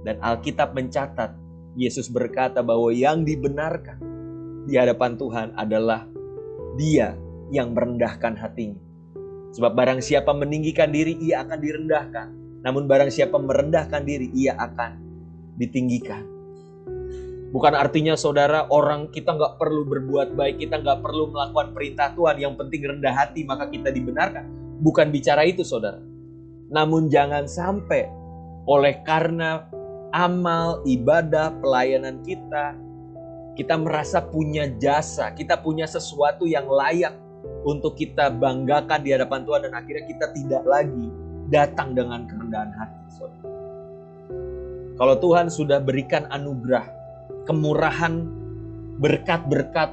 Dan Alkitab mencatat, Yesus berkata bahwa yang dibenarkan di hadapan Tuhan adalah Dia yang merendahkan hatinya. Sebab barang siapa meninggikan diri, ia akan direndahkan. Namun barang siapa merendahkan diri, ia akan ditinggikan. Bukan artinya saudara, orang kita nggak perlu berbuat baik, kita nggak perlu melakukan perintah Tuhan, yang penting rendah hati maka kita dibenarkan. Bukan bicara itu saudara. Namun jangan sampai oleh karena amal, ibadah, pelayanan kita merasa punya jasa, kita punya sesuatu yang layak untuk kita banggakan di hadapan Tuhan, dan akhirnya kita tidak lagi datang dengan kerendahan hati. Saudara. Kalau Tuhan sudah berikan anugerah, kemurahan, berkat-berkat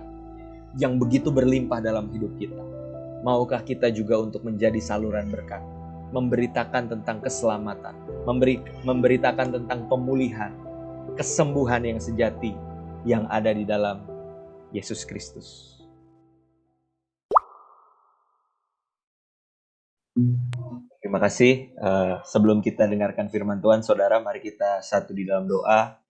yang begitu berlimpah dalam hidup kita, maukah kita juga untuk menjadi saluran berkat, memberitakan tentang keselamatan, memberitakan tentang pemulihan, kesembuhan yang sejati yang ada di dalam Yesus Kristus. Terima kasih. Sebelum kita dengarkan firman Tuhan, saudara, mari kita satu di dalam doa.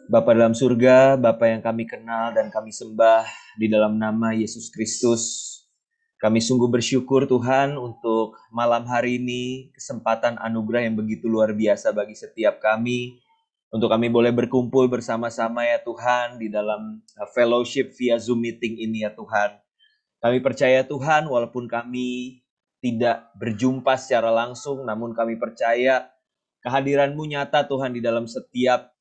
Bapa dalam surga, Bapa yang kami kenal dan kami sembah di dalam nama Yesus Kristus, kami sungguh bersyukur Tuhan untuk malam hari ini, kesempatan anugerah yang begitu luar biasa bagi setiap kami, untuk kami boleh berkumpul bersama-sama ya Tuhan, di dalam fellowship via Zoom meeting ini ya Tuhan. Kami percaya Tuhan, walaupun kami tidak berjumpa secara langsung, namun kami percaya kehadiran-Mu nyata Tuhan di dalam setiap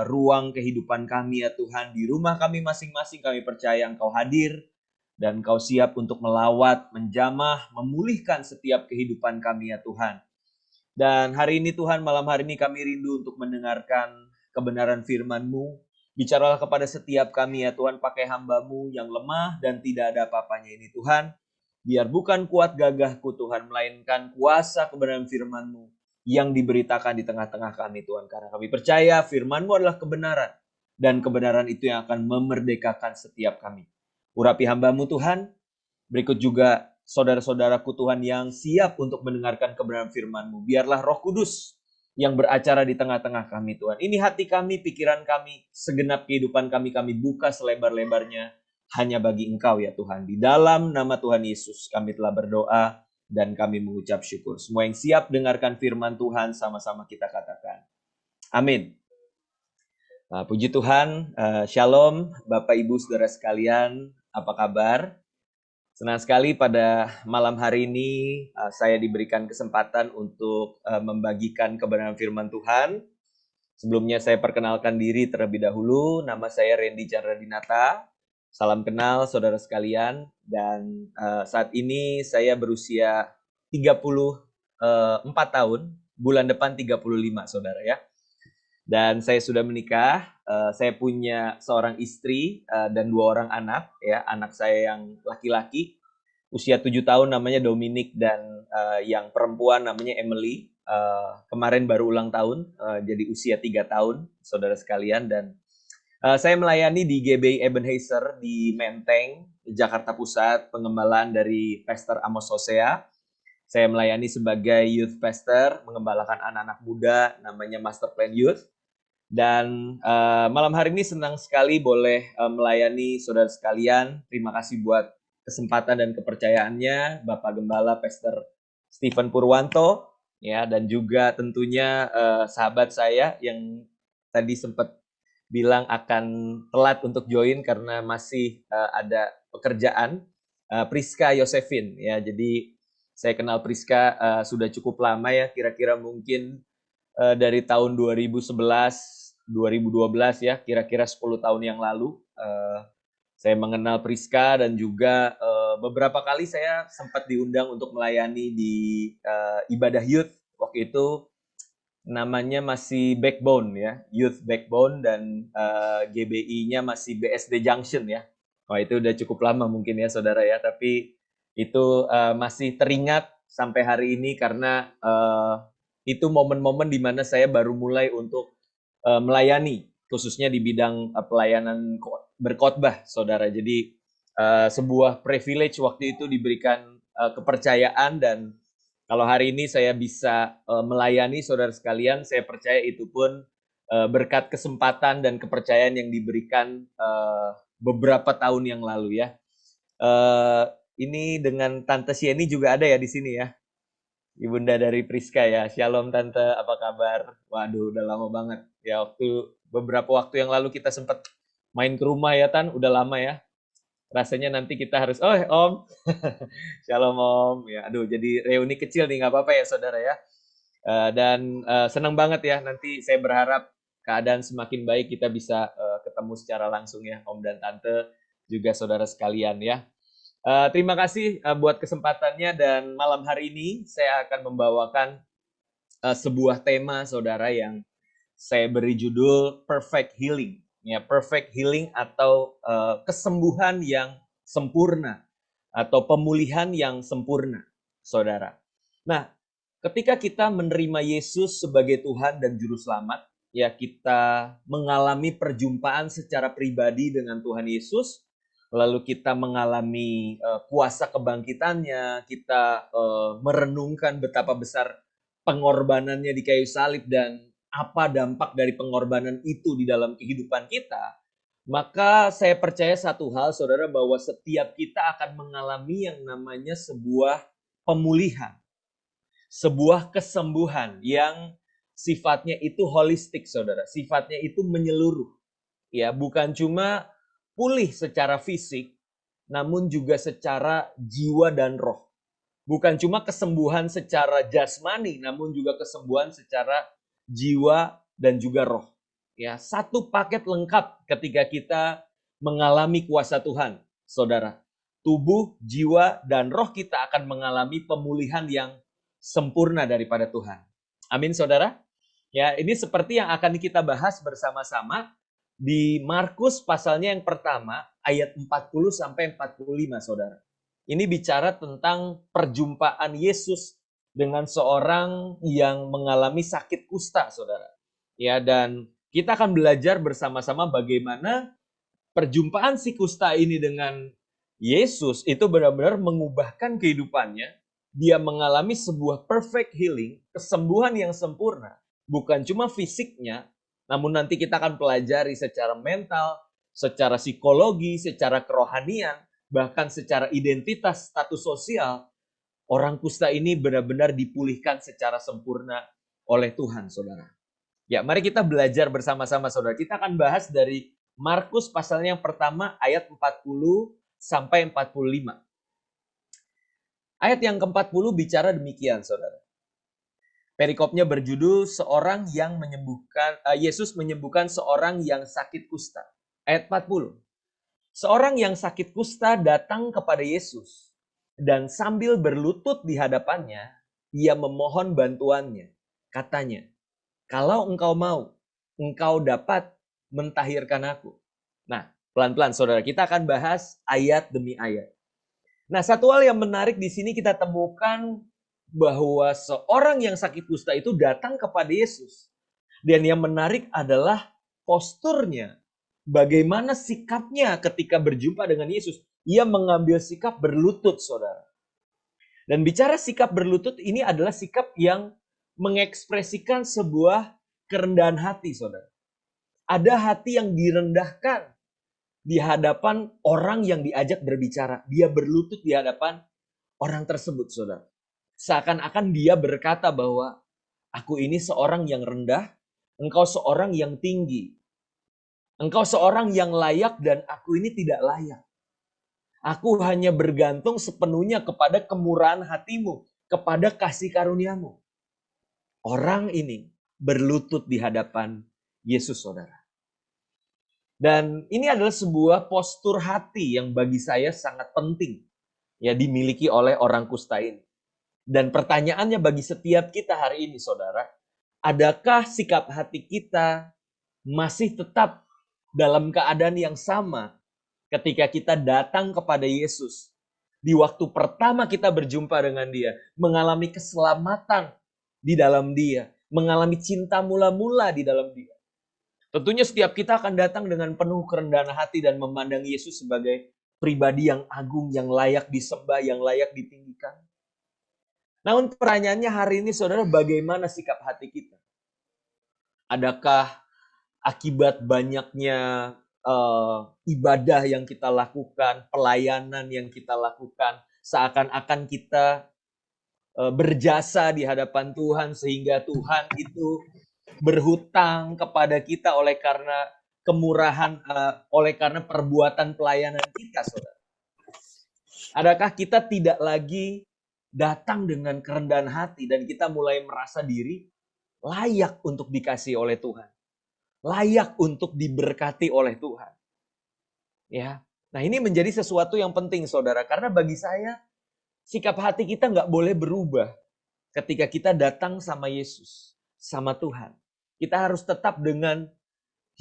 ruang kehidupan kami ya Tuhan. Di rumah kami masing-masing kami percaya Engkau hadir dan Engkau siap untuk melawat, menjamah, memulihkan setiap kehidupan kami ya Tuhan. Dan hari ini Tuhan, malam hari ini kami rindu untuk mendengarkan kebenaran firman-Mu. Bicaralah kepada setiap kami ya Tuhan, pakai hamba-Mu yang lemah dan tidak ada apa-apanya ini Tuhan. Biar bukan kuat gagahku Tuhan, melainkan kuasa kebenaran firman-Mu yang diberitakan di tengah-tengah kami Tuhan. Karena kami percaya firman-Mu adalah kebenaran, dan kebenaran itu yang akan memerdekakan setiap kami. Urapi hamba-Mu Tuhan, berikut juga saudara-saudaraku Tuhan yang siap untuk mendengarkan kebenaran firman-Mu. Biarlah Roh Kudus yang beracara di tengah-tengah kami Tuhan. Ini hati kami, pikiran kami, segenap kehidupan kami buka selebar-lebarnya hanya bagi Engkau ya Tuhan. Di dalam nama Tuhan Yesus kami telah berdoa dan kami mengucap syukur. Semua yang siap dengarkan firman Tuhan, sama-sama kita katakan amin. Puji Tuhan, shalom Bapak Ibu Saudara sekalian, apa kabar? Senang sekali pada malam hari ini saya diberikan kesempatan untuk membagikan kebenaran firman Tuhan. Sebelumnya saya perkenalkan diri terlebih dahulu, nama saya Randy Chandradinata. Salam kenal saudara sekalian, dan saat ini saya berusia 34 tahun, bulan depan 35 saudara ya. Dan saya sudah menikah, saya punya seorang istri dan 2 orang anak ya. Anak saya yang laki-laki usia 7 tahun namanya Dominic, dan yang perempuan namanya Emily. Kemarin baru ulang tahun, jadi usia 3 tahun saudara sekalian. Dan saya melayani di GBI Ebenezer di Menteng, Jakarta Pusat, pengembalaan dari Pastor Amos Hosea. Saya melayani sebagai youth pastor, mengembalakan anak-anak muda, namanya Master Plan Youth. Dan malam hari ini senang sekali boleh melayani saudara sekalian. Terima kasih buat kesempatan dan kepercayaannya Bapak Gembala Pastor Stephen Purwanto, ya, dan juga tentunya sahabat saya yang tadi sempat bilang akan telat untuk join karena masih ada pekerjaan, Priska Yosefin ya. Jadi saya kenal Priska sudah cukup lama ya, kira-kira mungkin dari tahun 2011, 2012 ya, kira-kira 10 tahun yang lalu saya mengenal Priska, dan juga beberapa kali saya sempat diundang untuk melayani di ibadah youth. Waktu itu namanya masih Backbone ya, Youth Backbone, dan GBI-nya masih BSD Junction ya. Wah, itu udah cukup lama mungkin ya saudara ya, tapi itu masih teringat sampai hari ini karena itu momen-momen di mana saya baru mulai untuk melayani, khususnya di bidang pelayanan berkhotbah saudara. Jadi sebuah privilege waktu itu diberikan kepercayaan, dan Kalau hari ini saya bisa melayani saudara sekalian, saya percaya itu pun berkat kesempatan dan kepercayaan yang diberikan beberapa tahun yang lalu ya. Ini dengan Tante Sieni juga ada ya di sini ya. Ibunda dari Priska ya. Shalom Tante, apa kabar? Waduh, udah lama banget. Ya, beberapa waktu yang lalu kita sempat main ke rumah ya Tan, udah lama ya. Rasanya nanti kita harus, oh Om, Shalom Om. Ya, aduh jadi reuni kecil nih, nggak apa-apa ya saudara ya. Dan senang banget ya, nanti saya berharap keadaan semakin baik, kita bisa ketemu secara langsung ya Om dan Tante, juga saudara sekalian ya. Terima kasih buat kesempatannya, dan malam hari ini saya akan membawakan sebuah tema saudara yang saya beri judul Perfect Healing. Ya, Perfect Healing atau kesembuhan yang sempurna atau pemulihan yang sempurna, saudara. Nah, ketika kita menerima Yesus sebagai Tuhan dan Juru Selamat, ya kita mengalami perjumpaan secara pribadi dengan Tuhan Yesus, lalu kita mengalami kuasa kebangkitannya, kita merenungkan betapa besar pengorbanannya di kayu salib dan apa dampak dari pengorbanan itu di dalam kehidupan kita, maka saya percaya satu hal saudara, bahwa setiap kita akan mengalami yang namanya sebuah pemulihan, sebuah kesembuhan yang sifatnya itu holistik saudara, sifatnya itu menyeluruh. Ya, bukan cuma pulih secara fisik, namun juga secara jiwa dan roh. Bukan cuma kesembuhan secara jasmani, namun juga kesembuhan secara jiwa dan juga roh. Ya, satu paket lengkap ketika kita mengalami kuasa Tuhan, saudara. Tubuh, jiwa, dan roh kita akan mengalami pemulihan yang sempurna daripada Tuhan. Amin, saudara. Ya, ini seperti yang akan kita bahas bersama-sama di Markus pasalnya yang pertama, ayat 40 sampai 45, saudara. Ini bicara tentang perjumpaan Yesus dengan seorang yang mengalami sakit kusta, saudara. Ya, dan kita akan belajar bersama-sama bagaimana perjumpaan si kusta ini dengan Yesus itu benar-benar mengubahkan kehidupannya. Dia mengalami sebuah perfect healing, kesembuhan yang sempurna. Bukan cuma fisiknya, namun nanti kita akan pelajari secara mental, secara psikologi, secara kerohanian, bahkan secara identitas, status sosial. Orang kusta ini benar-benar dipulihkan secara sempurna oleh Tuhan, saudara. Ya, mari kita belajar bersama-sama, saudara. Kita akan bahas dari Markus pasalnya yang pertama, ayat 40 sampai 45. Ayat yang ke-40 bicara demikian, saudara. Perikopnya berjudul seorang yang menyembuhkan, Yesus menyembuhkan seorang yang sakit kusta. Ayat 40. Seorang yang sakit kusta datang kepada Yesus dan sambil berlutut di hadapannya, ia memohon bantuannya. Katanya, kalau engkau mau, engkau dapat mentahirkan aku. Nah, pelan-pelan saudara, kita akan bahas ayat demi ayat. Nah, satu hal yang menarik di sini kita temukan bahwa seorang yang sakit kusta itu datang kepada Yesus. Dan yang menarik adalah posturnya. Bagaimana sikapnya ketika berjumpa dengan Yesus. Ia mengambil sikap berlutut, saudara. Dan bicara sikap berlutut, ini adalah sikap yang mengekspresikan sebuah kerendahan hati, saudara. Ada hati yang direndahkan di hadapan orang yang diajak berbicara. Dia berlutut di hadapan orang tersebut, saudara. Seakan-akan dia berkata bahwa aku ini seorang yang rendah, engkau seorang yang tinggi. Engkau seorang yang layak dan aku ini tidak layak. Aku hanya bergantung sepenuhnya kepada kemurahan hatimu, kepada kasih karuniamu. Orang ini berlutut di hadapan Yesus, saudara. Dan ini adalah sebuah postur hati yang bagi saya sangat penting ya dimiliki oleh orang kusta ini. Dan pertanyaannya bagi setiap kita hari ini, saudara, adakah sikap hati kita masih tetap dalam keadaan yang sama ketika kita datang kepada Yesus? Di waktu pertama kita berjumpa dengan dia, mengalami keselamatan di dalam dia, mengalami cinta mula-mula di dalam dia. Tentunya setiap kita akan datang dengan penuh kerendahan hati dan memandang Yesus sebagai pribadi yang agung, yang layak disembah, yang layak ditinggikan. Namun pertanyaannya hari ini saudara, bagaimana sikap hati kita? Adakah akibat banyaknya ibadah yang kita lakukan, pelayanan yang kita lakukan, seakan-akan kita berjasa di hadapan Tuhan sehingga Tuhan itu berhutang kepada kita oleh karena kemurahan, oleh karena perbuatan pelayanan kita, saudara. Adakah kita tidak lagi datang dengan kerendahan hati dan kita mulai merasa diri layak untuk dikasihi oleh Tuhan, layak untuk diberkati oleh Tuhan, ya. Nah, ini menjadi sesuatu yang penting, saudara, karena bagi saya sikap hati kita nggak boleh berubah ketika kita datang sama Yesus, sama Tuhan. Kita harus tetap dengan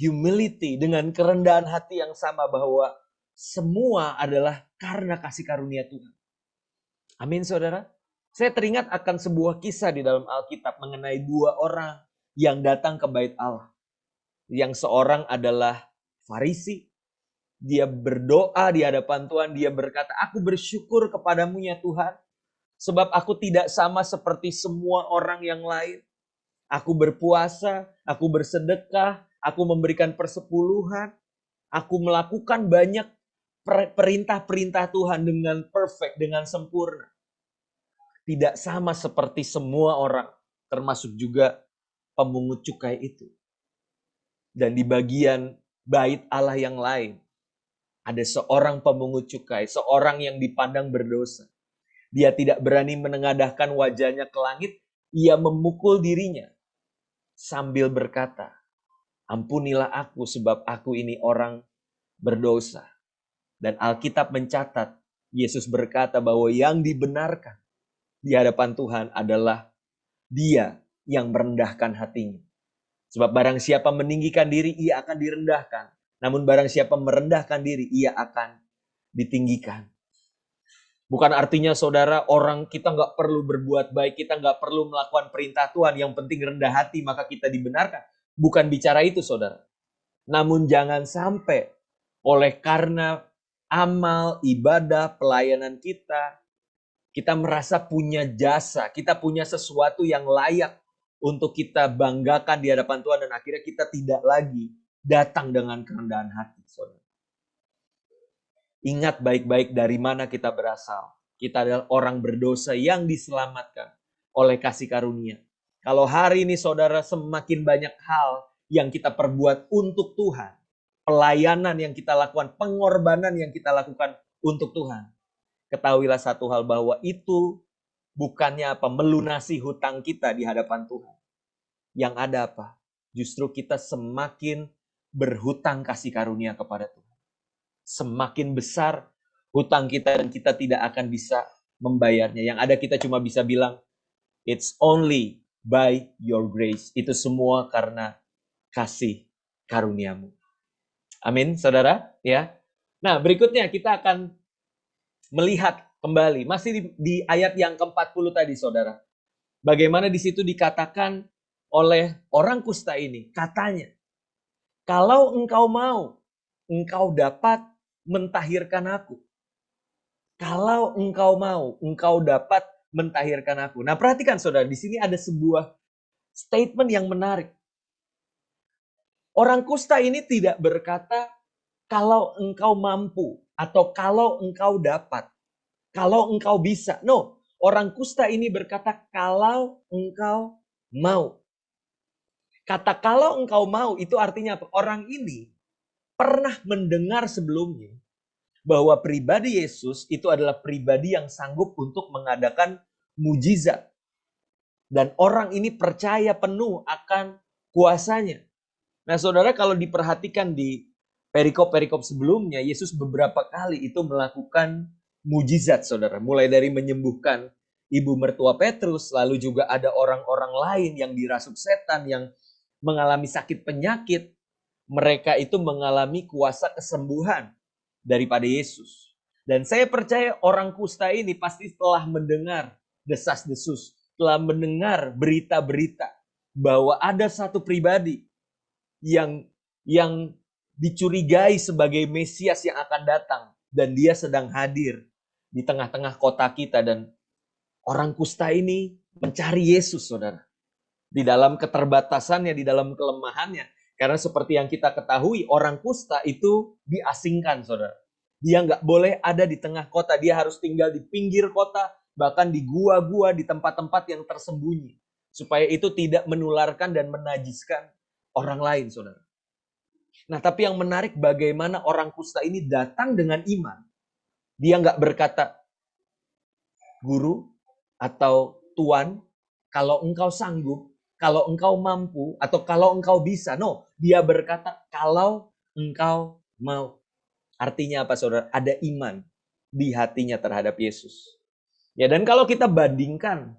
humility, dengan kerendahan hati yang sama bahwa semua adalah karena kasih karunia Tuhan. Amin, saudara. Saya teringat akan sebuah kisah di dalam Alkitab mengenai dua orang yang datang ke bait Allah. Yang seorang adalah Farisi. Dia berdoa di hadapan Tuhan. Dia berkata, aku bersyukur kepadamu ya Tuhan. Sebab aku tidak sama seperti semua orang yang lain. Aku berpuasa, aku bersedekah, aku memberikan persepuluhan. Aku melakukan banyak perintah-perintah Tuhan dengan perfect, dengan sempurna. Tidak sama seperti semua orang, termasuk juga pemungut cukai itu. Dan di bagian bait Allah yang lain, ada seorang pemungut cukai, seorang yang dipandang berdosa. Dia tidak berani menengadahkan wajahnya ke langit, ia memukul dirinya sambil berkata, ampunilah aku sebab aku ini orang berdosa. Dan Alkitab mencatat, Yesus berkata bahwa yang dibenarkan di hadapan Tuhan adalah dia yang merendahkan hatinya. Sebab barang siapa meninggikan diri, ia akan direndahkan. Namun barang siapa merendahkan diri, ia akan ditinggikan. Bukan artinya saudara, orang kita nggak perlu berbuat baik, kita nggak perlu melakukan perintah Tuhan, yang penting rendah hati maka kita dibenarkan. Bukan bicara itu saudara. Namun jangan sampai oleh karena amal, ibadah, pelayanan kita merasa punya jasa, kita punya sesuatu yang layak untuk kita banggakan di hadapan Tuhan dan akhirnya kita tidak lagi datang dengan kerendahan hati, saudara. Ingat baik-baik dari mana kita berasal. Kita adalah orang berdosa yang diselamatkan oleh kasih karunia. Kalau hari ini saudara semakin banyak hal yang kita perbuat untuk Tuhan, pelayanan yang kita lakukan, pengorbanan yang kita lakukan untuk Tuhan, ketahuilah satu hal bahwa itu bukannya apa, melunasi hutang kita di hadapan Tuhan. Yang ada apa? Justru kita semakin berhutang kasih karunia kepada Tuhan. Semakin besar hutang kita dan kita tidak akan bisa membayarnya. Yang ada kita cuma bisa bilang, it's only by your grace. Itu semua karena kasih karuniamu. Amin, saudara. Ya. Nah, berikutnya kita akan melihat kembali, masih di ayat yang ke-40 tadi, saudara. Bagaimana di situ dikatakan oleh orang kusta ini, katanya, kalau engkau mau, engkau dapat mentahirkan aku. Kalau engkau mau, engkau dapat mentahirkan aku. Nah, perhatikan saudara, di sini ada sebuah statement yang menarik. Orang kusta ini tidak berkata, kalau engkau mampu, atau kalau engkau dapat, kalau engkau bisa. No, orang kusta ini berkata, kalau engkau mau. Kata kalau engkau mau itu artinya apa? Orang ini pernah mendengar sebelumnya bahwa pribadi Yesus itu adalah pribadi yang sanggup untuk mengadakan mujizat. Dan orang ini percaya penuh akan kuasanya. Nah saudara, kalau diperhatikan di perikop-perikop sebelumnya, Yesus beberapa kali itu melakukan mujizat saudara. Mulai dari menyembuhkan ibu mertua Petrus, lalu juga ada orang-orang lain yang dirasuk setan, yang mengalami sakit penyakit. Mereka itu mengalami kuasa kesembuhan daripada Yesus. Dan saya percaya orang kusta ini pasti telah mendengar desas-desus, telah mendengar berita-berita bahwa ada satu pribadi yang dicurigai sebagai Mesias yang akan datang dan dia sedang hadir di tengah-tengah kota kita. Dan Orang kusta ini mencari Yesus, saudara. Di dalam keterbatasannya, di dalam kelemahannya. Karena seperti yang kita ketahui, orang kusta itu diasingkan, saudara. Dia nggak boleh ada di tengah kota. Dia harus tinggal di pinggir kota, bahkan di gua-gua, di tempat-tempat yang tersembunyi. Supaya itu tidak menularkan dan menajiskan orang lain, saudara. Nah, tapi yang menarik bagaimana orang kusta ini datang dengan iman. Dia nggak berkata, guru atau tuan, kalau engkau sanggup, kalau engkau mampu, atau kalau engkau bisa. No, dia berkata, kalau engkau mau. Artinya apa, saudara? Ada iman di hatinya terhadap Yesus. Ya, dan kalau kita bandingkan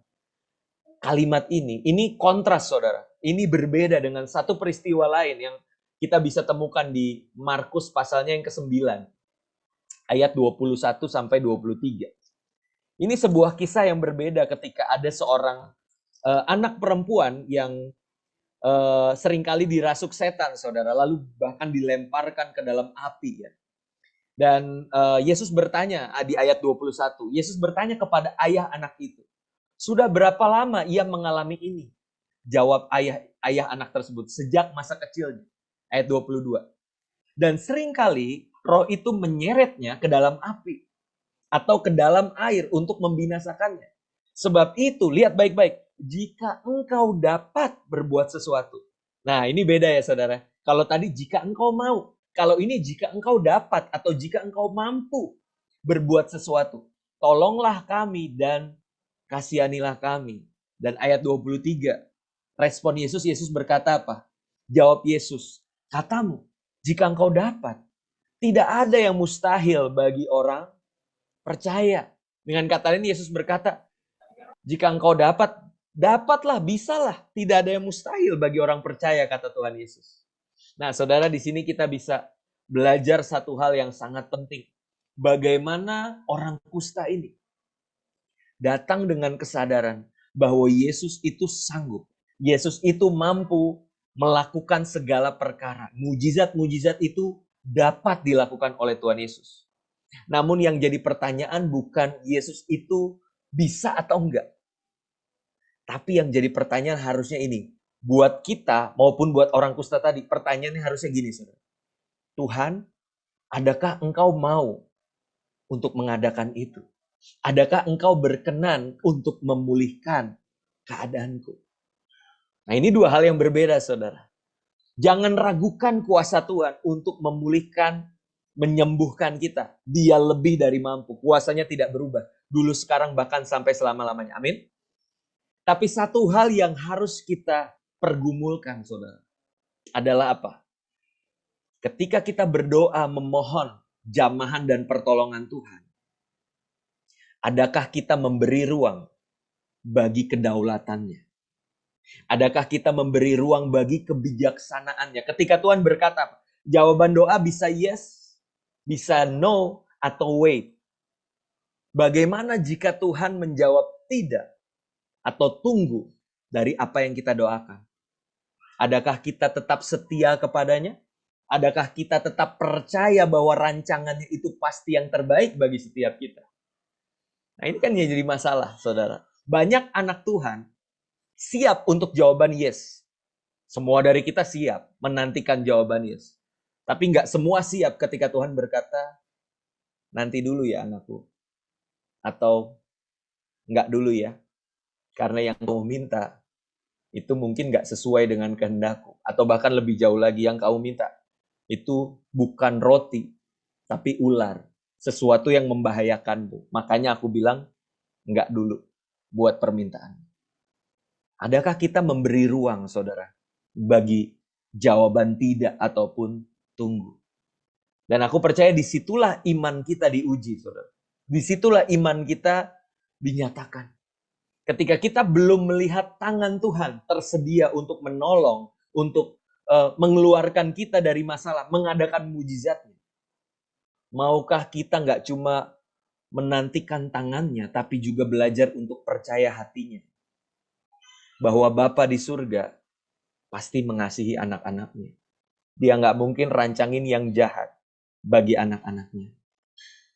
kalimat ini kontras, saudara. Ini berbeda dengan satu peristiwa lain yang kita bisa temukan di Markus pasalnya yang ke-9. Ayat 21 sampai 23. Ini sebuah kisah yang berbeda ketika ada seorang anak perempuan yang seringkali dirasuk setan, saudara. Lalu bahkan dilemparkan ke dalam api. Ya. Dan Yesus bertanya di ayat 21. Yesus bertanya kepada ayah anak itu. Sudah berapa lama ia mengalami ini? Jawab ayah anak tersebut. Sejak masa kecilnya. Ayat 22. Dan seringkali roh itu menyeretnya ke dalam api. Atau ke dalam air untuk membinasakannya. Sebab itu, lihat baik-baik. Jika engkau dapat berbuat sesuatu. Nah, ini beda ya, saudara. Kalau tadi jika engkau mau. Kalau ini jika engkau dapat atau jika engkau mampu berbuat sesuatu. Tolonglah kami dan kasihanilah kami. Dan ayat 23. Respon Yesus berkata apa? Jawab Yesus, katamu, jika engkau dapat. Tidak ada yang mustahil bagi orang percaya. Dengan kata lain Yesus berkata, jika engkau dapat, dapatlah, bisalah. Tidak ada yang mustahil bagi orang percaya, kata Tuhan Yesus. Nah, saudara, di sini kita bisa belajar satu hal yang sangat penting. Bagaimana orang kusta ini datang dengan kesadaran bahwa Yesus itu sanggup. Yesus itu mampu melakukan segala perkara. Mujizat-mujizat itu dapat dilakukan oleh Tuhan Yesus. Namun yang jadi pertanyaan bukan Yesus itu bisa atau enggak. Tapi yang jadi pertanyaan harusnya ini. Buat kita maupun buat orang kusta tadi, pertanyaannya harusnya gini, saudara. Tuhan, adakah engkau mau untuk mengadakan itu? Adakah engkau berkenan untuk memulihkan keadaanku? Nah, ini dua hal yang berbeda, saudara. Jangan ragukan kuasa Tuhan untuk memulihkan, menyembuhkan kita. Dia lebih dari mampu. Kuasanya tidak berubah. Dulu, sekarang, bahkan sampai selama-lamanya. Amin. Tapi satu hal yang harus kita pergumulkan, saudara, adalah apa? Ketika kita berdoa memohon jamahan dan pertolongan Tuhan, adakah kita memberi ruang bagi kedaulatannya? Adakah kita memberi ruang bagi kebijaksanaannya? Ketika Tuhan berkata, jawaban doa bisa yes, bisa no, atau wait. Bagaimana jika Tuhan menjawab tidak atau tunggu dari apa yang kita doakan? Adakah kita tetap setia kepadanya? Adakah kita tetap percaya bahwa rancangannya itu pasti yang terbaik bagi setiap kita? Nah, ini kan yang jadi masalah, saudara. Banyak anak Tuhan siap untuk jawaban yes. Semua dari kita siap menantikan jawaban yes. Tapi nggak semua siap ketika Tuhan berkata, nanti dulu ya anakku. Atau nggak dulu ya. Karena yang kamu minta itu mungkin nggak sesuai dengan kehendakku. Atau bahkan lebih jauh lagi, yang kamu minta itu bukan roti, tapi ular. Sesuatu yang membahayakanmu. Makanya aku bilang, nggak dulu buat permintaan. Adakah kita memberi ruang, saudara, bagi jawaban tidak ataupun tunggu? Dan aku percaya disitulah iman kita diuji, saudara. Disitulah iman kita dinyatakan. Ketika kita belum melihat tangan Tuhan tersedia untuk menolong, untuk mengeluarkan kita dari masalah, mengadakan mujizatnya. Maukah kita nggak cuma menantikan tangannya, tapi juga belajar untuk percaya hatinya? Bahwa Bapa di surga pasti mengasihi anak-anaknya. Dia nggak mungkin rancangin yang jahat bagi anak-anaknya.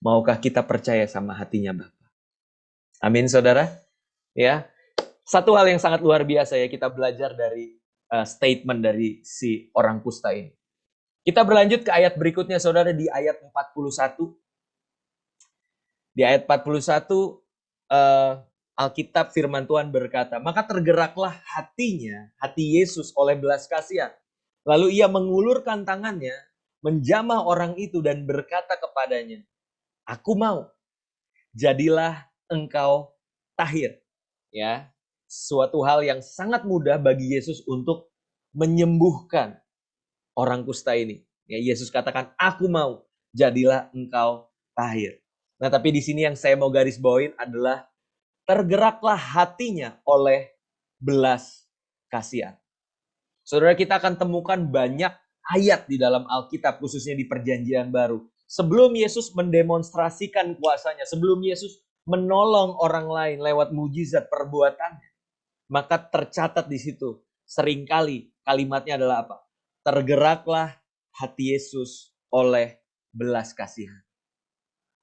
Maukah kita percaya sama hatinya Bapa? Amin, saudara. Ya, satu hal yang sangat luar biasa ya, kita belajar dari statement dari si orang kusta ini. Kita berlanjut ke ayat berikutnya, saudara, di ayat 41. Di ayat 41, Alkitab firman Tuhan berkata, maka tergeraklah hatinya, hati Yesus oleh belas kasihan. Lalu ia mengulurkan tangannya, menjamah orang itu dan berkata kepadanya, aku mau, jadilah engkau tahir. Ya, suatu hal yang sangat mudah bagi Yesus untuk menyembuhkan orang kusta ini. Ya, Yesus katakan, aku mau, jadilah engkau tahir. Nah, tapi di sini yang saya mau garis bawain adalah tergeraklah hatinya oleh belas kasihan. Saudara, kita akan temukan banyak ayat di dalam Alkitab, khususnya di Perjanjian Baru. Sebelum Yesus mendemonstrasikan kuasanya, sebelum Yesus menolong orang lain lewat mujizat perbuatannya, maka tercatat di situ seringkali kalimatnya adalah apa? Tergeraklah hati Yesus oleh belas kasihan.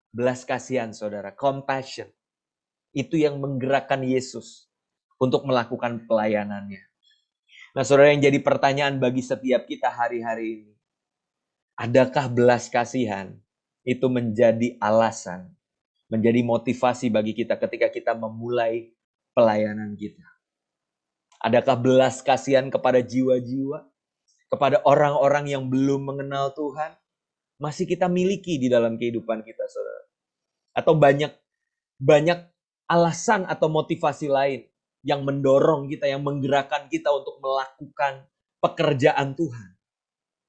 Belas kasihan, saudara, compassion. Itu yang menggerakkan Yesus untuk melakukan pelayanannya. Nah, saudara, yang jadi pertanyaan bagi setiap kita hari-hari ini, adakah belas kasihan itu menjadi alasan, menjadi motivasi bagi kita ketika kita memulai pelayanan kita? Adakah belas kasihan kepada jiwa-jiwa, kepada orang-orang yang belum mengenal Tuhan, masih kita miliki di dalam kehidupan kita, saudara? Atau banyak alasan atau motivasi lain yang mendorong kita, yang menggerakkan kita untuk melakukan pekerjaan Tuhan.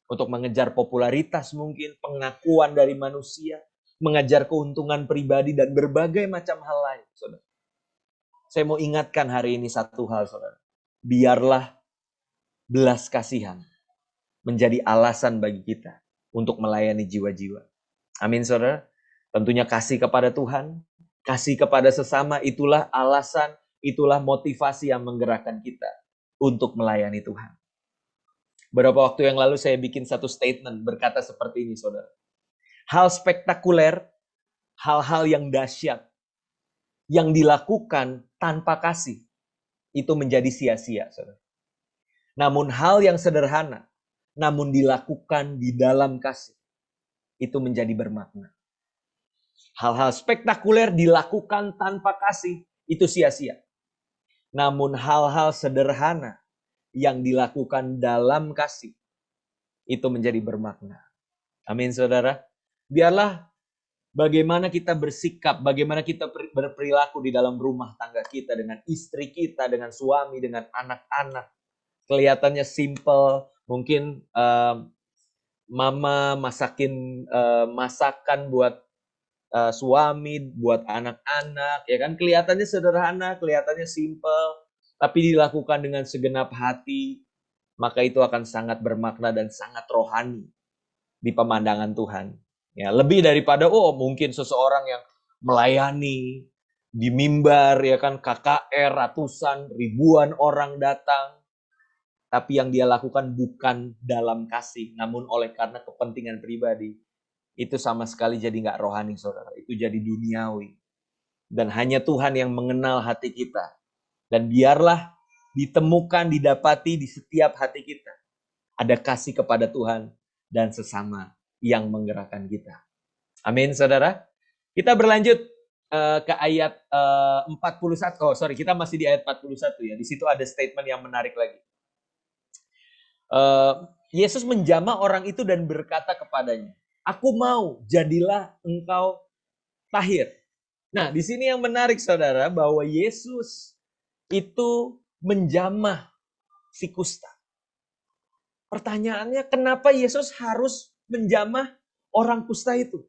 Untuk mengejar popularitas mungkin, pengakuan dari manusia, mengejar keuntungan pribadi, dan berbagai macam hal lain, saudara. Saya mau ingatkan hari ini satu hal, saudara. Biarlah belas kasihan menjadi alasan bagi kita untuk melayani jiwa-jiwa. Amin, saudara. Tentunya kasih kepada Tuhan, kasih kepada sesama, itulah alasan, itulah motivasi yang menggerakkan kita untuk melayani Tuhan. Beberapa waktu yang lalu saya bikin satu statement berkata seperti ini, saudara. Hal spektakuler, hal-hal yang dahsyat, yang dilakukan tanpa kasih, itu menjadi sia-sia, saudara. Namun hal yang sederhana, namun dilakukan di dalam kasih, itu menjadi bermakna. Hal-hal spektakuler dilakukan tanpa kasih, itu sia-sia. Namun hal-hal sederhana yang dilakukan dalam kasih, itu menjadi bermakna. Amin, saudara. Biarlah bagaimana kita bersikap, bagaimana kita berperilaku di dalam rumah tangga kita, dengan istri kita, dengan suami, dengan anak-anak. Kelihatannya simple, mungkin mama masakin masakan buat suami, buat anak-anak, ya kan, kelihatannya sederhana, kelihatannya simple, tapi dilakukan dengan segenap hati, maka itu akan sangat bermakna dan sangat rohani di pemandangan Tuhan. Ya, lebih daripada mungkin seseorang yang melayani di mimbar, ya kan, KKR, ratusan, ribuan orang datang, tapi yang dia lakukan bukan dalam kasih, namun oleh karena kepentingan pribadi. Itu sama sekali jadi nggak rohani, saudara. Itu jadi duniawi. Dan hanya Tuhan yang mengenal hati kita. Dan biarlah ditemukan, didapati di setiap hati kita. Ada kasih kepada Tuhan dan sesama yang menggerakkan kita. Amin, saudara. Kita berlanjut ke ayat 41. Kita masih di ayat 41 ya. Di situ ada statement yang menarik lagi. Yesus menjamah orang itu dan berkata kepadanya, aku mau, jadilah engkau tahir. Nah, di sini yang menarik, saudara, bahwa Yesus itu menjamah si kusta. Pertanyaannya, kenapa Yesus harus menjamah orang kusta itu?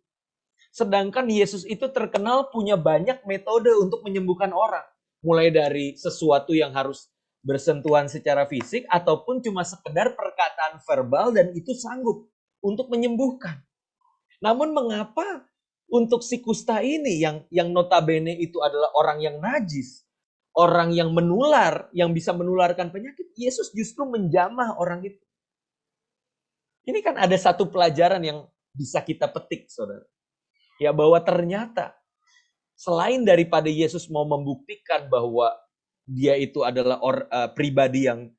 Sedangkan Yesus itu terkenal punya banyak metode untuk menyembuhkan orang. Mulai dari sesuatu yang harus bersentuhan secara fisik, ataupun cuma sekedar perkataan verbal, dan itu sanggup untuk menyembuhkan. Namun mengapa untuk si kusta ini yang notabene itu adalah orang yang najis, orang yang menular, yang bisa menularkan penyakit, Yesus justru menjamah orang itu? Ini kan ada satu pelajaran yang bisa kita petik, saudara. Ya, bahwa ternyata selain daripada Yesus mau membuktikan bahwa dia itu adalah pribadi yang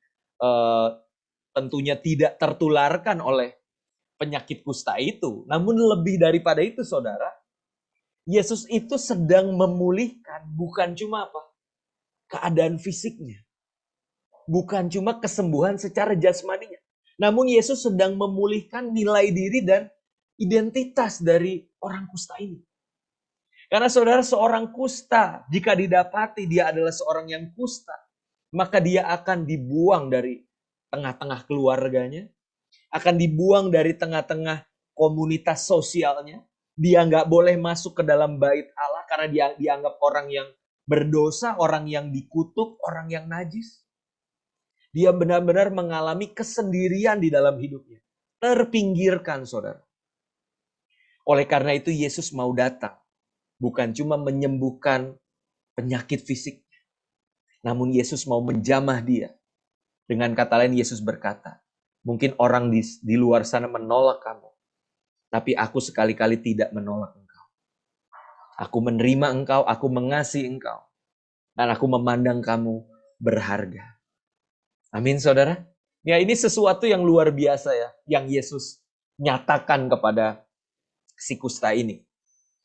tentunya tidak tertularkan oleh penyakit kusta itu. Namun lebih daripada itu, saudara, Yesus itu sedang memulihkan bukan cuma apa? Keadaan fisiknya. Bukan cuma kesembuhan secara jasmaninya. Namun Yesus sedang memulihkan nilai diri dan identitas dari orang kusta ini. Karena saudara, seorang kusta, jika didapati dia adalah seorang yang kusta, maka dia akan dibuang dari tengah-tengah keluarganya, akan dibuang dari tengah-tengah komunitas sosialnya. Dia nggak boleh masuk ke dalam bait Allah karena dia dianggap orang yang berdosa, orang yang dikutuk, orang yang najis. Dia benar-benar mengalami kesendirian di dalam hidupnya. Terpinggirkan, saudara. Oleh karena itu Yesus mau datang. Bukan cuma menyembuhkan penyakit fisik. Namun Yesus mau menjamah dia. Dengan kata lain Yesus berkata, mungkin orang di luar sana menolak kamu. Tapi aku sekali-kali tidak menolak engkau. Aku menerima engkau, aku mengasihi engkau. Dan aku memandang kamu berharga. Amin, saudara. Ya, ini sesuatu yang luar biasa ya, yang Yesus nyatakan kepada si kusta ini.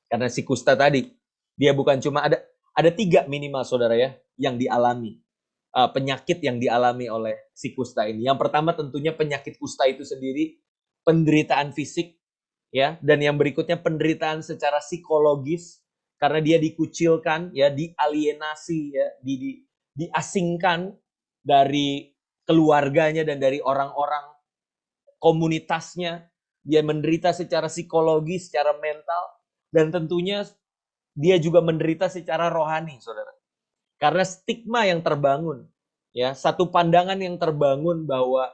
Karena si kusta tadi, dia bukan cuma ada 3 minimal, saudara ya, yang dialami. Penyakit yang dialami oleh si kusta ini. Yang pertama tentunya penyakit kusta itu sendiri, penderitaan fisik, ya, dan yang berikutnya penderitaan secara psikologis, karena dia dikucilkan, ya, dialienasi, ya, diasingkan dari keluarganya dan dari orang-orang komunitasnya. Dia menderita secara psikologis, secara mental, dan tentunya dia juga menderita secara rohani, saudara. Karena stigma yang terbangun, ya, satu pandangan yang terbangun bahwa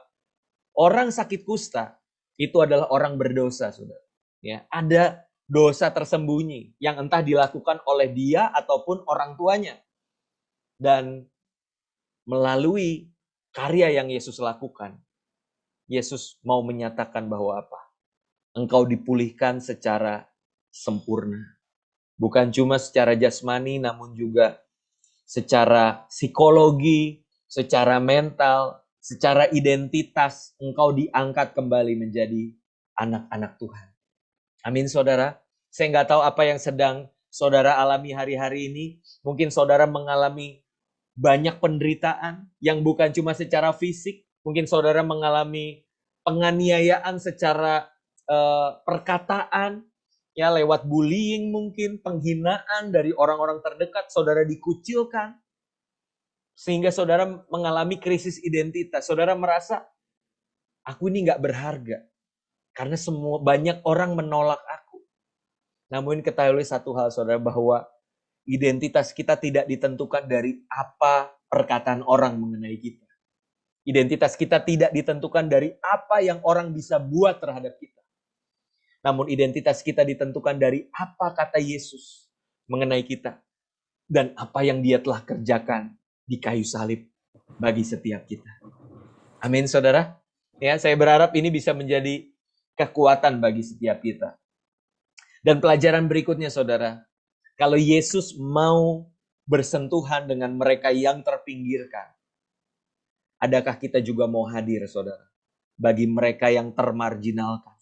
orang sakit kusta itu adalah orang berdosa, saudara. Ya, ada dosa tersembunyi yang entah dilakukan oleh dia ataupun orang tuanya. Dan melalui karya yang Yesus lakukan, Yesus mau menyatakan bahwa apa? Engkau dipulihkan secara sempurna. Bukan cuma secara jasmani, namun juga secara psikologi, secara mental, secara identitas. Engkau diangkat kembali menjadi anak-anak Tuhan. Amin, saudara. Saya nggak tahu apa yang sedang saudara alami hari-hari ini. Mungkin saudara mengalami banyak penderitaan yang bukan cuma secara fisik. Mungkin saudara mengalami penganiayaan secara perkataan, ya, lewat bullying mungkin, penghinaan dari orang-orang terdekat, saudara dikucilkan. Sehingga saudara mengalami krisis identitas. Saudara merasa, aku ini nggak berharga. Karena banyak orang menolak aku. Namun ketahui satu hal, saudara, bahwa identitas kita tidak ditentukan dari apa perkataan orang mengenai kita. Identitas kita tidak ditentukan dari apa yang orang bisa buat terhadap kita. Namun identitas kita ditentukan dari apa kata Yesus mengenai kita. Dan apa yang dia telah kerjakan di kayu salib bagi setiap kita. Amin, saudara. Ya, saya berharap ini bisa menjadi kekuatan bagi setiap kita. Dan pelajaran berikutnya, saudara. Kalau Yesus mau bersentuhan dengan mereka yang terpinggirkan, adakah kita juga mau hadir, saudara? Bagi mereka yang termarginalkan.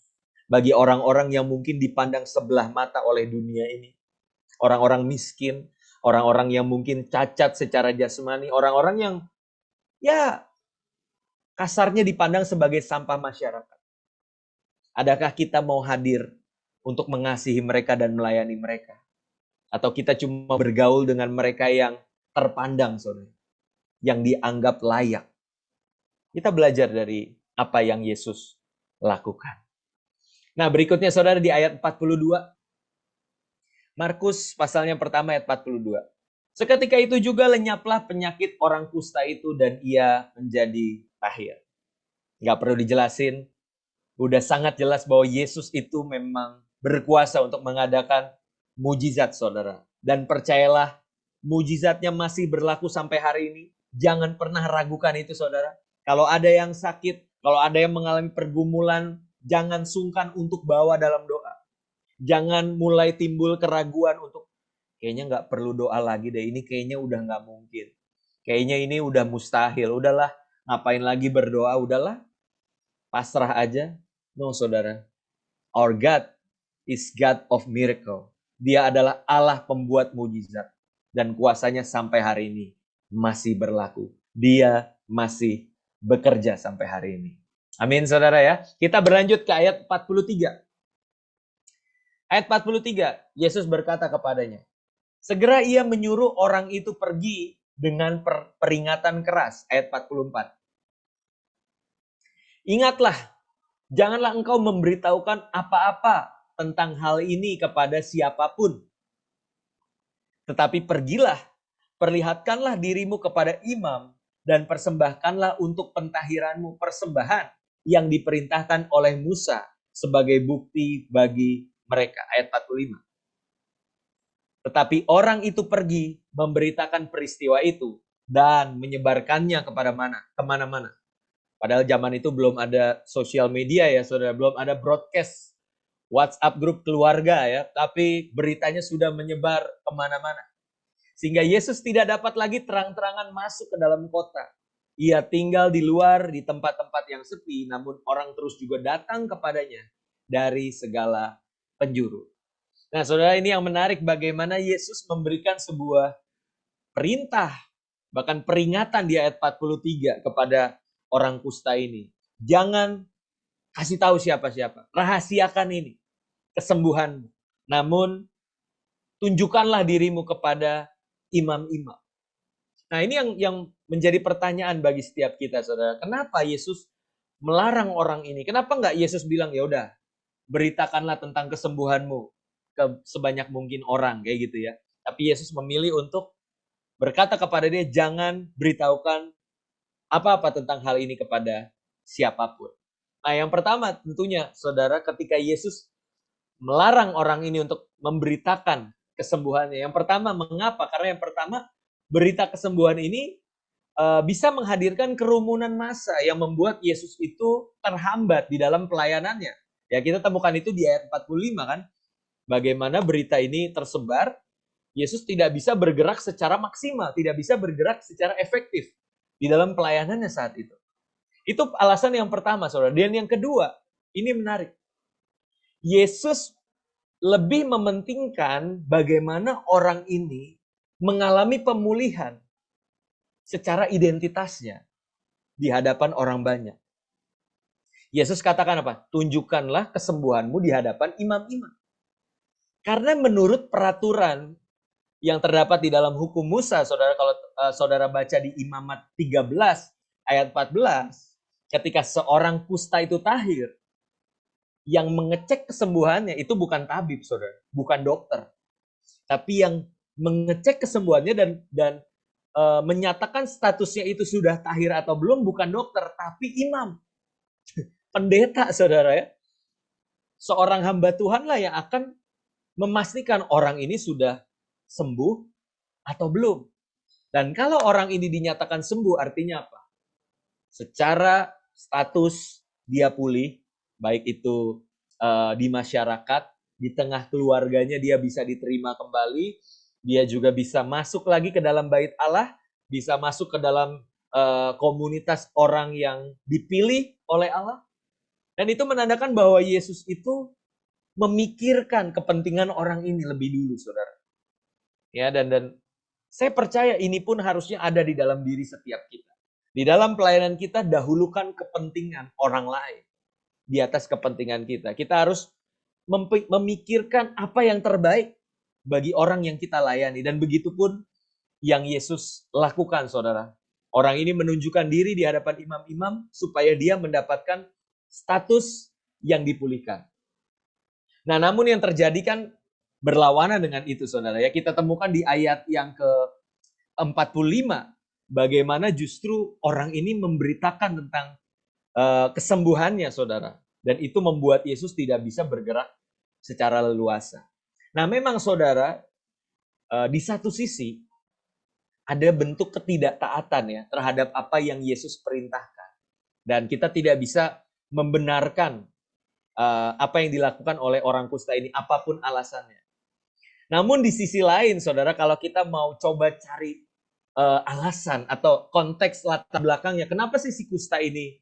Bagi orang-orang yang mungkin dipandang sebelah mata oleh dunia ini. Orang-orang miskin, orang-orang yang mungkin cacat secara jasmani, orang-orang yang ya kasarnya dipandang sebagai sampah masyarakat. Adakah kita mau hadir untuk mengasihi mereka dan melayani mereka? Atau kita cuma bergaul dengan mereka yang terpandang, saudara, yang dianggap layak? Kita belajar dari apa yang Yesus lakukan. Nah, berikutnya saudara di ayat 42. Markus pasalnya pertama ayat 42. Seketika itu juga lenyaplah penyakit orang kusta itu dan ia menjadi tahir. Nggak perlu dijelasin. Udah sangat jelas bahwa Yesus itu memang berkuasa untuk mengadakan mujizat, saudara. Dan percayalah, mujizatnya masih berlaku sampai hari ini. Jangan pernah ragukan itu, saudara. Kalau ada yang sakit, kalau ada yang mengalami pergumulan, jangan sungkan untuk bawa dalam doa. Jangan mulai timbul keraguan untuk kayaknya nggak perlu doa lagi deh. Ini kayaknya udah nggak mungkin. Kayaknya ini udah mustahil. Udahlah, ngapain lagi berdoa? Udahlah, pasrah aja. No, saudara. Our God is God of miracle. Dia adalah Allah pembuat mujizat. Dan kuasanya sampai hari ini masih berlaku. Dia masih bekerja sampai hari ini. Amin, saudara ya. Kita berlanjut ke ayat 43. Ayat 43, Yesus berkata kepadanya, segera ia menyuruh orang itu pergi dengan peringatan keras. Ayat 44. Ingatlah, janganlah engkau memberitahukan apa-apa tentang hal ini kepada siapapun. Tetapi pergilah, perlihatkanlah dirimu kepada imam dan persembahkanlah untuk pentahiranmu persembahan yang diperintahkan oleh Musa sebagai bukti bagi mereka. Ayat 45. Tetapi orang itu pergi memberitakan peristiwa itu dan menyebarkannya kemana-mana. Padahal zaman itu belum ada sosial media ya saudara, belum ada broadcast WhatsApp grup keluarga ya, tapi beritanya sudah menyebar kemana-mana. Sehingga Yesus tidak dapat lagi terang-terangan masuk ke dalam kota. Ia tinggal di luar di tempat-tempat yang sepi, namun orang terus juga datang kepadanya dari segala penjuru. Nah saudara, ini yang menarik bagaimana Yesus memberikan sebuah perintah, bahkan peringatan di ayat 43 kepada orang kusta ini. Jangan kasih tahu siapa-siapa. Rahasiakan ini, kesembuhanmu. Namun, tunjukkanlah dirimu kepada imam-imam. Nah ini yang menjadi pertanyaan bagi setiap kita saudara. Kenapa Yesus melarang orang ini? Kenapa enggak Yesus bilang, ya udah, beritakanlah tentang kesembuhanmu ke sebanyak mungkin orang, kayak gitu ya. Tapi Yesus memilih untuk berkata kepada dia, jangan beritahukan apa-apa tentang hal ini kepada siapapun. Nah yang pertama tentunya saudara, ketika Yesus melarang orang ini untuk memberitakan kesembuhannya. Yang pertama, mengapa? Karena yang pertama, berita kesembuhan ini bisa menghadirkan kerumunan massa yang membuat Yesus itu terhambat di dalam pelayanannya. Ya kita temukan itu di ayat 45 kan. Bagaimana berita ini tersebar, Yesus tidak bisa bergerak secara maksimal, tidak bisa bergerak secara efektif di dalam pelayanannya saat itu. Itu alasan yang pertama, saudara. Dan yang kedua, ini menarik. Yesus lebih mementingkan bagaimana orang ini mengalami pemulihan secara identitasnya di hadapan orang banyak. Yesus katakan apa? Tunjukkanlah kesembuhanmu di hadapan imam-imam. Karena menurut peraturan yang terdapat di dalam hukum Musa, saudara, kalau saudara baca di Imamat 13 ayat 14, ketika seorang kusta itu tahir, yang mengecek kesembuhannya itu bukan tabib, saudara, bukan dokter, tapi yang mengecek kesembuhannya dan menyatakan statusnya itu sudah tahir atau belum bukan dokter, tapi imam, pendeta, saudara ya, seorang hamba Tuhan lah yang akan memastikan orang ini sudah sembuh atau belum. Dan kalau orang ini dinyatakan sembuh, artinya apa? Secara status dia pulih, baik itu di masyarakat, di tengah keluarganya dia bisa diterima kembali, dia juga bisa masuk lagi ke dalam bait Allah, bisa masuk ke dalam komunitas orang yang dipilih oleh Allah. Dan itu menandakan bahwa Yesus itu memikirkan kepentingan orang ini lebih dulu, saudara. Ya, dan saya percaya ini pun harusnya ada di dalam diri setiap kita. Di dalam pelayanan kita, dahulukan kepentingan orang lain di atas kepentingan kita. Kita harus memikirkan apa yang terbaik bagi orang yang kita layani. Dan begitu pun yang Yesus lakukan, saudara. Orang ini menunjukkan diri di hadapan imam-imam supaya dia mendapatkan status yang dipulihkan. Nah, namun yang terjadi kan berlawanan dengan itu, saudara. Ya, kita temukan di ayat yang ke-45 bagaimana justru orang ini memberitakan tentang kesembuhannya, saudara. Dan itu membuat Yesus tidak bisa bergerak secara leluasa. Nah, memang saudara, di satu sisi ada bentuk ketidaktaatan ya terhadap apa yang Yesus perintahkan. Dan kita tidak bisa membenarkan apa yang dilakukan oleh orang kusta ini, apapun alasannya. Namun di sisi lain, saudara, kalau kita mau coba cari alasan atau konteks latar belakangnya. Kenapa sih si kusta ini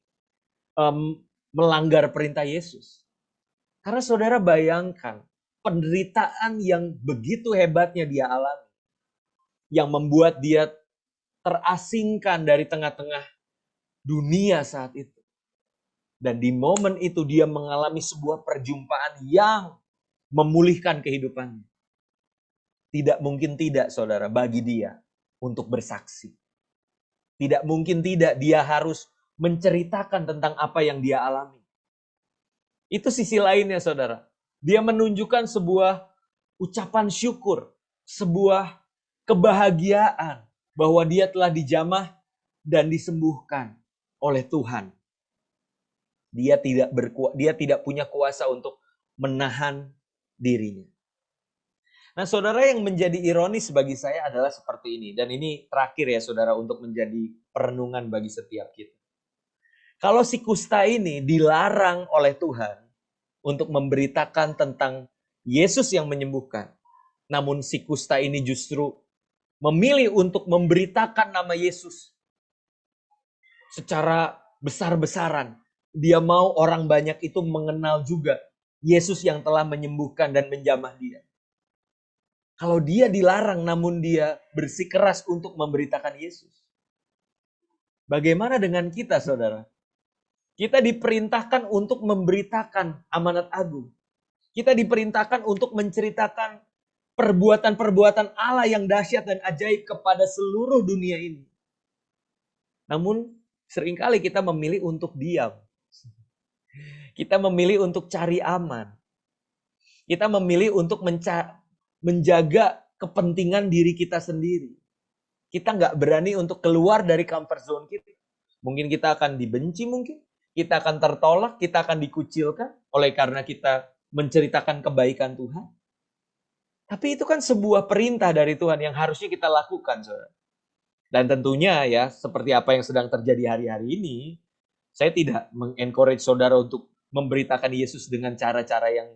melanggar perintah Yesus? Karena saudara bayangkan, penderitaan yang begitu hebatnya dia alami, yang membuat dia terasingkan dari tengah-tengah dunia saat itu. Dan di momen itu dia mengalami sebuah perjumpaan yang memulihkan kehidupannya. Tidak mungkin tidak, saudara, bagi dia untuk bersaksi. Tidak mungkin tidak dia harus menceritakan tentang apa yang dia alami. Itu sisi lainnya, saudara. Dia menunjukkan sebuah ucapan syukur, sebuah kebahagiaan bahwa dia telah dijamah dan disembuhkan oleh Tuhan. Dia tidak punya kuasa untuk menahan dirinya. Nah, saudara, yang menjadi ironis bagi saya adalah seperti ini. Dan ini terakhir ya, saudara, untuk menjadi perenungan bagi setiap kita. Kalau si kusta ini dilarang oleh Tuhan untuk memberitakan tentang Yesus yang menyembuhkan, namun si kusta ini justru memilih untuk memberitakan nama Yesus secara besar-besaran. Dia mau orang banyak itu mengenal juga Yesus yang telah menyembuhkan dan menjamah dia. Kalau dia dilarang namun dia bersikeras untuk memberitakan Yesus. Bagaimana dengan kita, saudara? Kita diperintahkan untuk memberitakan amanat agung. Kita diperintahkan untuk menceritakan perbuatan-perbuatan Allah yang dahsyat dan ajaib kepada seluruh dunia ini. Namun seringkali kita memilih untuk diam. Kita memilih untuk cari aman. Kita memilih untuk menjaga kepentingan diri kita sendiri. Kita nggak berani untuk keluar dari comfort zone kita. Mungkin kita akan dibenci mungkin. Kita akan tertolak, kita akan dikucilkan oleh karena kita menceritakan kebaikan Tuhan. Tapi itu kan sebuah perintah dari Tuhan yang harusnya kita lakukan, saudara. Dan tentunya ya, seperti apa yang sedang terjadi hari-hari ini, saya tidak mengencourage saudara untuk memberitakan Yesus dengan cara-cara yang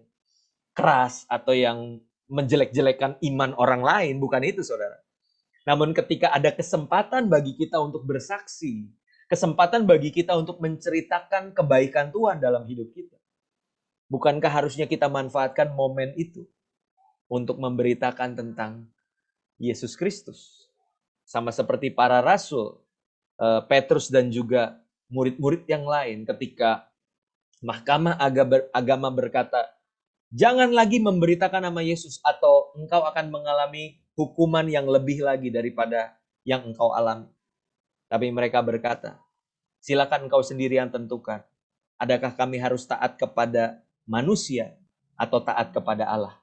keras atau yang menjelek-jelekan iman orang lain. Bukan itu, saudara. Namun ketika ada kesempatan bagi kita untuk bersaksi, kesempatan bagi kita untuk menceritakan kebaikan Tuhan dalam hidup kita, bukankah harusnya kita manfaatkan momen itu untuk memberitakan tentang Yesus Kristus? Sama seperti para rasul, Petrus dan juga murid-murid yang lain ketika Mahkamah Agama berkata, jangan lagi memberitakan nama Yesus atau engkau akan mengalami hukuman yang lebih lagi daripada yang engkau alami. Tapi mereka berkata, silakan engkau sendiri yang tentukan. Adakah kami harus taat kepada manusia atau taat kepada Allah?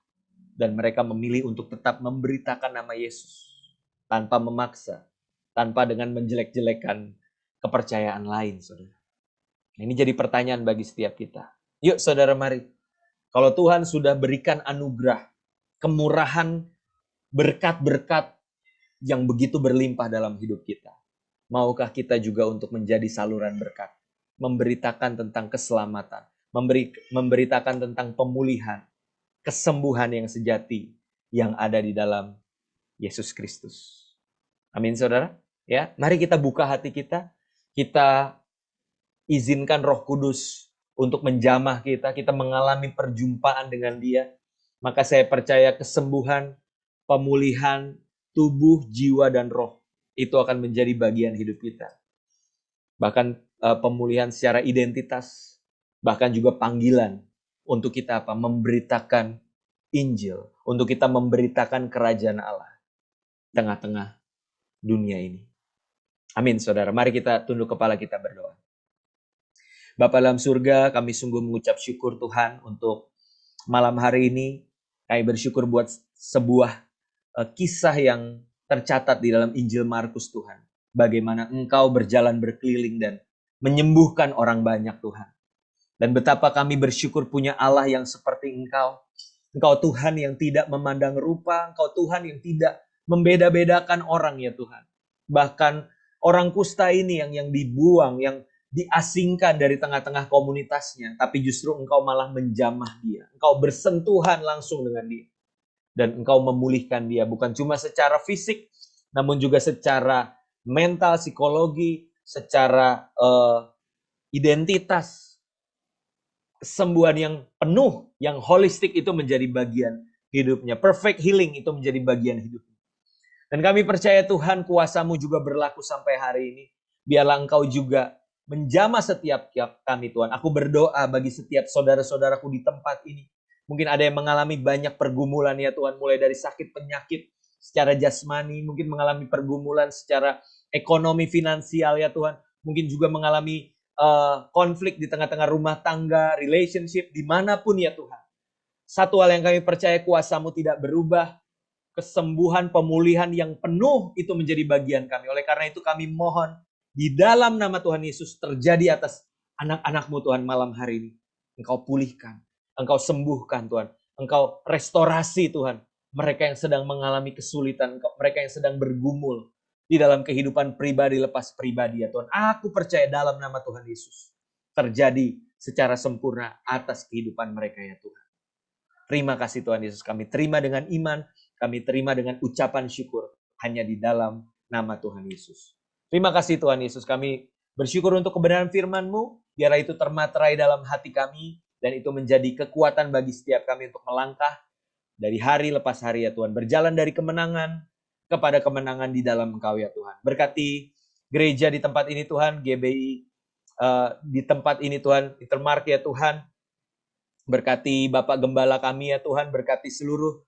Dan mereka memilih untuk tetap memberitakan nama Yesus. Tanpa memaksa. Tanpa dengan menjelek-jelekan kepercayaan lain, saudara. Ini jadi pertanyaan bagi setiap kita. Yuk saudara, mari. Kalau Tuhan sudah berikan anugerah, kemurahan, berkat-berkat yang begitu berlimpah dalam hidup kita, maukah kita juga untuk menjadi saluran berkat, memberitakan tentang keselamatan, memberitakan tentang pemulihan, kesembuhan yang sejati yang ada di dalam Yesus Kristus. Amin, saudara. Ya, mari kita buka hati kita izinkan Roh Kudus untuk menjamah kita mengalami perjumpaan dengan Dia. Maka saya percaya kesembuhan, pemulihan tubuh, jiwa, dan roh itu akan menjadi bagian hidup kita. Bahkan pemulihan secara identitas, bahkan juga panggilan untuk kita memberitakan Injil, untuk kita memberitakan kerajaan Allah tengah-tengah dunia ini. Amin, saudara. Mari kita tunduk kepala, kita berdoa. Bapa dalam surga, kami sungguh mengucap syukur Tuhan untuk malam hari ini. Kami bersyukur buat sebuah kisah yang tercatat di dalam Injil Markus, Tuhan. Bagaimana Engkau berjalan berkeliling dan menyembuhkan orang banyak, Tuhan. Dan betapa kami bersyukur punya Allah yang seperti Engkau. Engkau Tuhan yang tidak memandang rupa, Engkau Tuhan yang tidak membeda-bedakan orang, ya Tuhan. Bahkan orang kusta ini yang dibuang, yang diasingkan dari tengah-tengah komunitasnya, tapi justru Engkau malah menjamah dia. Engkau bersentuhan langsung dengan dia. Dan Engkau memulihkan dia, bukan cuma secara fisik, namun juga secara mental, psikologi, secara identitas, kesembuhan yang penuh, yang holistik itu menjadi bagian hidupnya. Perfect healing itu menjadi bagian hidupnya. Dan kami percaya Tuhan, kuasa-Mu juga berlaku sampai hari ini. Biarlah Engkau juga menjamah setiap kami Tuhan. Aku berdoa bagi setiap saudara-saudaraku di tempat ini. Mungkin ada yang mengalami banyak pergumulan ya Tuhan. Mulai dari sakit penyakit secara jasmani. Mungkin mengalami pergumulan secara ekonomi finansial ya Tuhan. Mungkin juga mengalami konflik di tengah-tengah rumah tangga, relationship, dimanapun ya Tuhan. Satu hal yang kami percaya, kuasa-Mu tidak berubah. Kesembuhan, pemulihan yang penuh itu menjadi bagian kami. Oleh karena itu kami mohon di dalam nama Tuhan Yesus terjadi atas anak-anak-Mu Tuhan malam hari ini. Engkau pulihkan, Engkau sembuhkan Tuhan, Engkau restorasi Tuhan. Mereka yang sedang mengalami kesulitan, mereka yang sedang bergumul di dalam kehidupan pribadi lepas pribadi ya Tuhan. Aku percaya dalam nama Tuhan Yesus terjadi secara sempurna atas kehidupan mereka ya Tuhan. Terima kasih Tuhan Yesus, kami terima dengan iman, kami terima dengan ucapan syukur hanya di dalam nama Tuhan Yesus. Terima kasih Tuhan Yesus, kami bersyukur untuk kebenaran firman-Mu, biarlah itu termaterai dalam hati kami, dan itu menjadi kekuatan bagi setiap kami untuk melangkah dari hari lepas hari ya Tuhan. Berjalan dari kemenangan kepada kemenangan di dalam Engkau ya Tuhan. Berkati gereja di tempat ini Tuhan, GBI di tempat ini Tuhan, Intermark ya Tuhan. Berkati Bapak Gembala kami ya Tuhan, berkati seluruh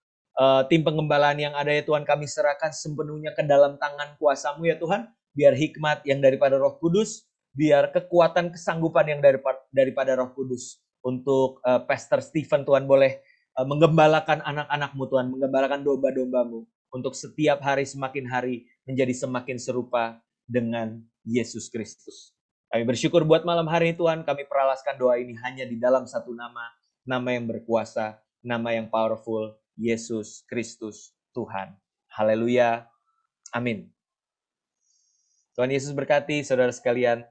tim pengembalaan yang ada ya Tuhan, kami serahkan sepenuhnya ke dalam tangan kuasa-Mu ya Tuhan. Biar hikmat yang daripada Roh Kudus, biar kekuatan kesanggupan yang daripada Roh Kudus. Untuk Pastor Stephen Tuhan boleh menggembalakan anak-anak-Mu Tuhan, menggembalakan domba-domba-Mu. Untuk setiap hari semakin hari menjadi semakin serupa dengan Yesus Kristus. Kami bersyukur buat malam hari ini Tuhan, kami peralaskan doa ini hanya di dalam satu nama, nama yang berkuasa, nama yang powerful, Yesus Kristus Tuhan. Haleluya. Amin. Tuhan Yesus berkati saudara sekalian.